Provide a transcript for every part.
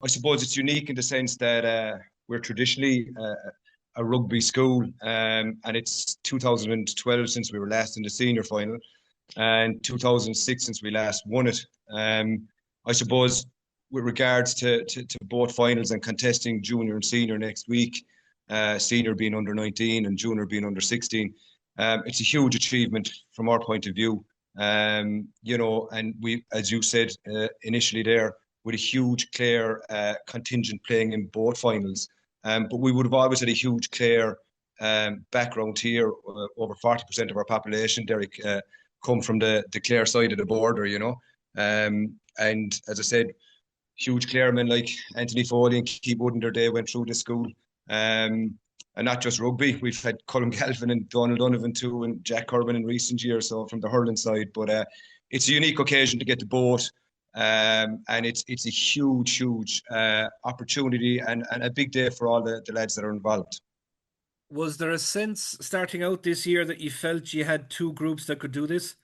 I suppose it's unique in the sense that we're traditionally a rugby school, and it's 2012 since we were last in the senior final, and 2006 since we last won it. I suppose with regards to both finals and contesting junior and senior next week, senior being under 19 and junior being under 16, it's a huge achievement from our point of view. And we, as you said initially there, with a huge Clare contingent playing in both finals. But we would have always had a huge Clare background here. Over 40% of our population, Derek, come from the Clare side of the border. And as I said, huge Claremen like Anthony Foley and Keith Wooden, their day went through the school. And not just rugby, we've had Colin Galvin and Donald Donovan too, and Jack Curban in recent years, so from the hurling side. But it's a unique occasion to get to both. And it's a huge opportunity and a big day for all the lads that are involved. Was there a sense starting out this year that you felt you had two groups that could do this?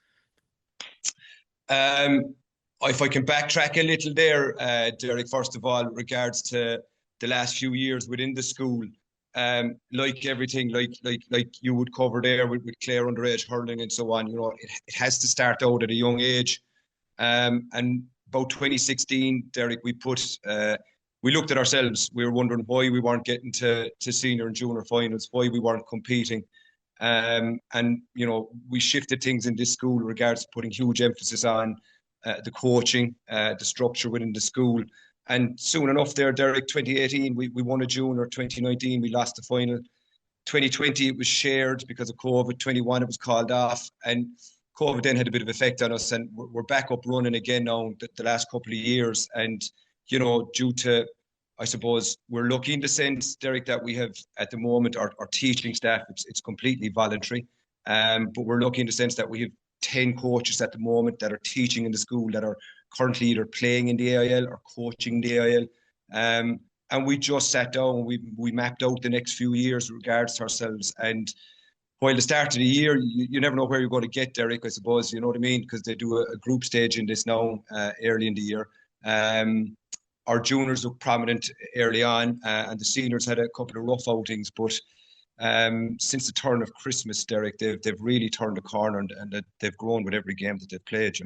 If I can backtrack a little there, Derek, first of all, regards to the last few years within the school, like everything, like you would cover there with Clare underage hurling and so on, it has to start out at a young age. And about 2016, Derek, we looked at ourselves. We were wondering why we weren't getting to senior and junior finals, why we weren't competing. And we shifted things in this school in regards to putting huge emphasis on the coaching, the structure within the school. And soon enough there, Derek, 2018, we won a junior. 2019, we lost the final. 2020, it was shared because of COVID. 21, it was called off. And COVID then had a bit of effect on us. And we're back up running again now the last couple of years. And, due to, I suppose, we're lucky in the sense, Derek, that we have at the moment our teaching staff, it's completely voluntary. But we're lucky in the sense that we have 10 coaches at the moment that are teaching in the school that are currently either playing in the AIL or coaching the AIL. And we just sat down, we mapped out the next few years with regards to ourselves. And while the start of the year, you never know where you're going to get, Derek, I suppose, you know what I mean? Because they do a group stage in this now early in the year. Our juniors look prominent early on, and the seniors had a couple of rough outings, but since the turn of Christmas, Derek, they've really turned the corner and they've grown with every game that they've played,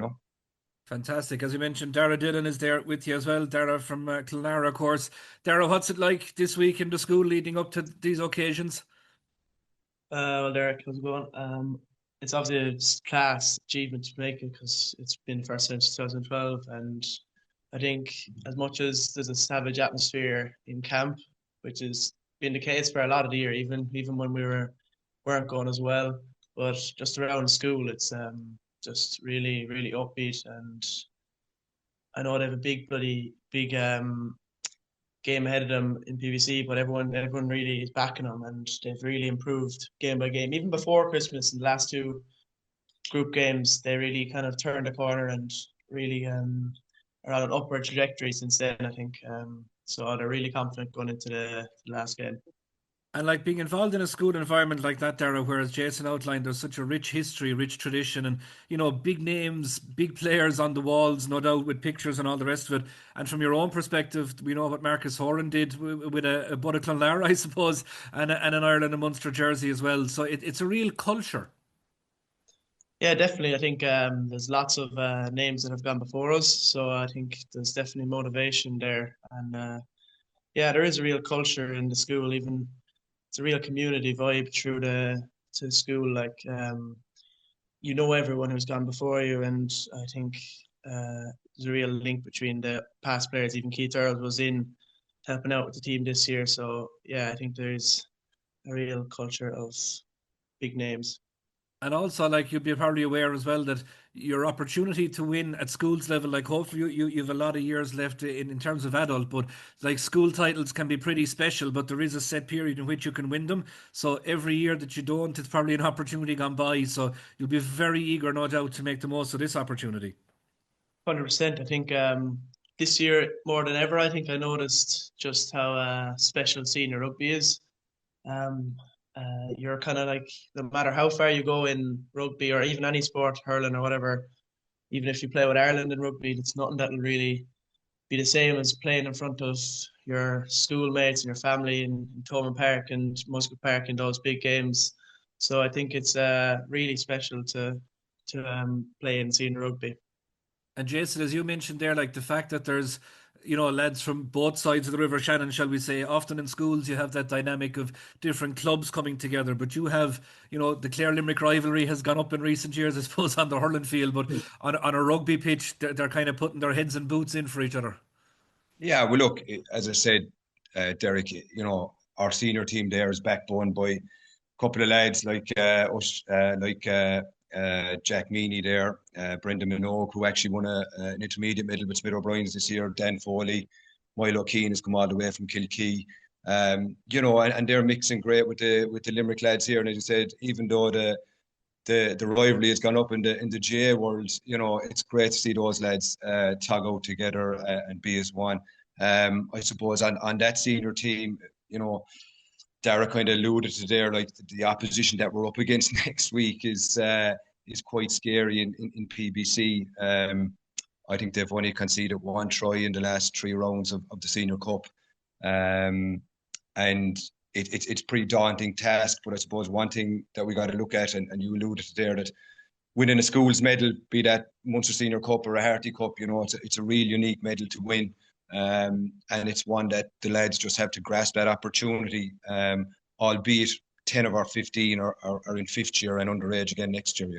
Fantastic. As you mentioned, Dara Dillon is there with you as well. Dara from Killanena, of course. Dara, what's it like this week in the school leading up to these occasions? Well, Derek, how's it going? It's obviously a class achievement to make it because it's been first since 2012. And I think as much as there's a savage atmosphere in camp, which has been the case for a lot of the year, even when we weren't going as well, but just around school, it's just really, really upbeat. And I know they have a big game ahead of them in PBC, but everyone really is backing them, and they've really improved game by game. Even before Christmas, in the last two group games, they really kind of turned the corner and really are on an upward trajectory since then, I think. So they're really confident going into the last game. And like being involved in a school environment like that, Dara, whereas Jason outlined, there's such a rich history, rich tradition, and big names, big players on the walls, no doubt, with pictures and all the rest of it. And from your own perspective, we know what Marcus Horan did with a Bud Clonlara, I suppose, and an Ireland and Munster jersey as well. So it's a real culture. Yeah, definitely. I think there's lots of names that have gone before us, so I think there's definitely motivation there. And yeah, there is a real culture in the school. Even it's a real community vibe through to school. Like everyone who's gone before you, and I think there's a real link between the past players. Even Keith Earls was in helping out with the team this year. So yeah, I think there's a real culture of big names. And also, like, you'll be probably aware as well that your opportunity to win at schools level, like, hopefully you have a lot of years left in terms of adult, but like school titles can be pretty special, but there is a set period in which you can win them. So every year that you don't, it's probably an opportunity gone by. So you'll be very eager, no doubt, to make the most of this opportunity. 100%. I think this year, more than ever, I think I noticed just how special senior rugby is. You're kind of like, no matter how far you go in rugby or even any sport, hurling or whatever, even if you play with Ireland in rugby, it's nothing that'll really be the same as playing in front of your schoolmates and your family in Thomond Park and Musgrave Park in those big games. So I think it's really special to play in senior rugby. And Jason, as you mentioned there, like the fact that there's, lads from both sides of the River Shannon, shall we say, often in schools you have that dynamic of different clubs coming together, but you have, the Clare Limerick rivalry has gone up in recent years, I suppose, on the hurling field, but on a rugby pitch, they're kind of putting their heads and boots in for each other. Yeah, well, look, as I said, Derek, our senior team there is backbone by a couple of lads like us, Jack Meany there, Brendan Minogue, who actually won an intermediate medal with Smith O'Brien's this year, Dan Foley, Milo Keane has come all the way from Kilkee. And they're mixing great with the Limerick lads here. And as you said, even though the rivalry has gone up in the GA world, it's great to see those lads tug out together and be as one. I suppose on that senior team, Dara kind of alluded to there, like the opposition that we're up against next week is quite scary in PBC. I think they've only conceded one try in the last 3 rounds of the Senior Cup. And it's pretty daunting task, but I suppose one thing that we got to look at, and you alluded to there, that winning a school's medal, be that Munster Senior Cup or a Harty Cup, it's a real unique medal to win. And it's one that the lads just have to grasp that opportunity, albeit 10 of our 15 are in 5th year and underage again next year,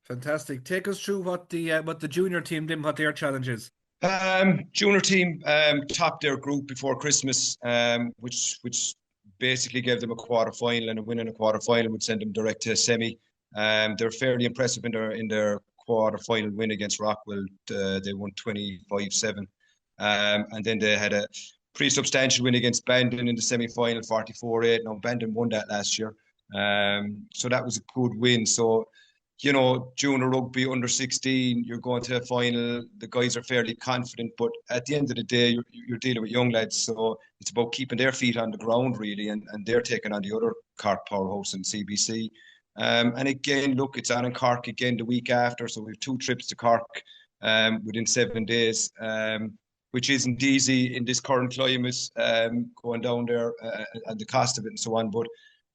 Fantastic. Take us through what the junior team did, what their challenge is. Junior team topped their group before Christmas, which basically gave them a quarter final, and a win in a quarter final would send them direct to a semi. They're fairly impressive in their quarter final win against Rockwell. They won 25-7. And then they had a pretty substantial win against Bandon in the semi-final, 44-8. Now, Bandon won that last year. So that was a good win. So, junior rugby under 16, you're going to a final. The guys are fairly confident, but at the end of the day, you're dealing with young lads. So it's about keeping their feet on the ground, really, and they're taking on the other Cork powerhouse in CBC. And again, look, it's on in Cork again the week after. So we have 2 trips to Cork within 7 days. Which isn't easy in this current climate, going down there and the cost of it and so on. But,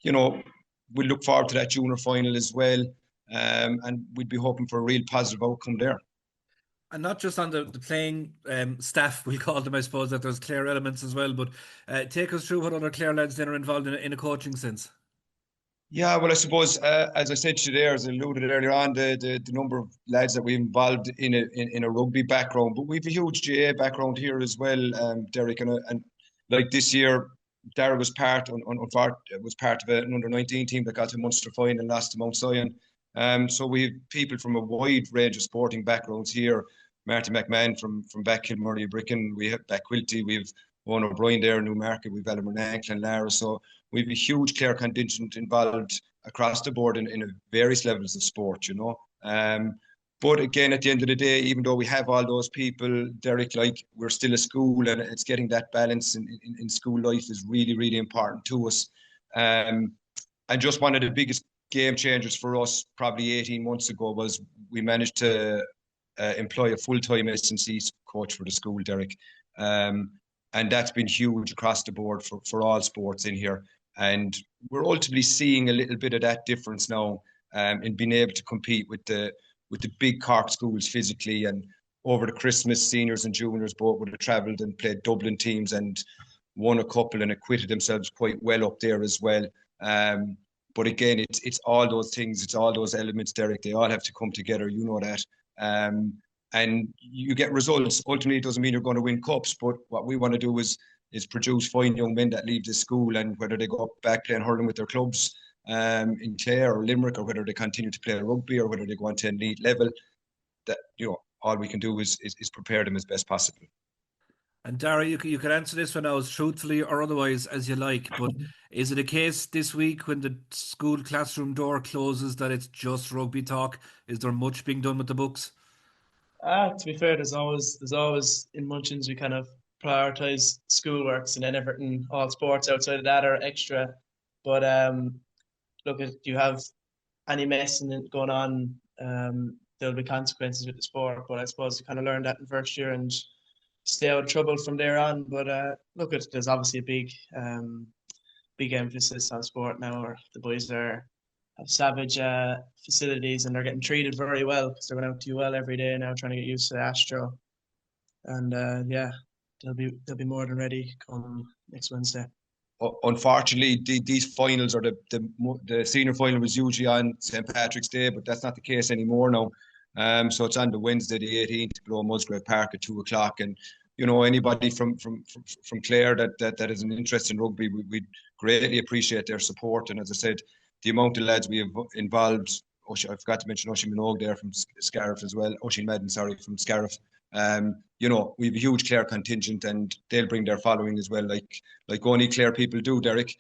we look forward to that junior final as well. And we'd be hoping for a real positive outcome there. And not just on the playing staff, we call them, I suppose, that there's Clare elements as well. But take us through what other Clare lads then are involved in a coaching sense. Yeah, well, I suppose, as I said to you there, as I alluded earlier on, the number of lads that we've involved in a rugby background, but we've a huge GA background here as well, Derek, and like this year, Dara was part of an under-19 team that got to Munster final and lost to Mount Sion. So we have people from a wide range of sporting backgrounds here. Martin McMahon from back Kilmurray Bricken, we have back Quilty, we have Owen O'Brien there in Newmarket, we've Elmer and Lara. So we have a huge Clare contingent involved across the board in various levels of sport, But again, at the end of the day, even though we have all those people, Derek, like we're still a school, and it's getting that balance in school life is really, really important to us. And just one of the biggest game changers for us probably 18 months ago was we managed to employ a full-time S&C coach for the school, Derek. And that's been huge across the board for all sports in here. And we're ultimately seeing a little bit of that difference now in being able to compete with the big Cork schools physically. And over the Christmas, seniors and juniors both would have travelled and played Dublin teams and won a couple and acquitted themselves quite well up there as well. But again, it's all those things, it's all those elements, Derek. They all have to come together, you know that. And you get results. Ultimately, it doesn't mean you're going to win cups, but what we want to do is produce fine young men that leave the school, and whether they go back playing hurling with their clubs in Clare or Limerick, or whether they continue to play rugby, or whether they go on to an elite level, that all we can do is prepare them as best possible. And Dara, you could answer this one now as truthfully or otherwise as you like, but is it a case this week when the school classroom door closes that it's just rugby talk? Is there much being done with the books? To be fair, there's always in Munchins we kind of prioritize schoolworks, and then everything, all sports outside of that are extra. But look, if you have any messing going on, there'll be consequences with the sport. But I suppose you kind of learn that in first year, and stay out of trouble from there on. But look, there's obviously a big emphasis on sport now. Where the boys have savage facilities and they're getting treated very well because they're going out to UL every day now, trying to get used to Astro. And yeah, they'll be more than ready come next Wednesday. Unfortunately, these finals are the senior final was usually on St. Patrick's Day, but that's not the case anymore now. So it's on the Wednesday, the 18th, below Musgrave Park at 2:00. And anybody from Clare that is an interest in rugby, we'd greatly appreciate their support. And as I said, the amount of lads we have involved. I forgot to mention Oisin Minogue there from Scariff as well. Oisin Madden, sorry, from Scariff. We have a huge Clare contingent, and they'll bring their following as well, like only Clare people do, Derek.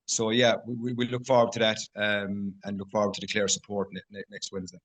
So yeah, we look forward to that, and look forward to the Clare support next Wednesday.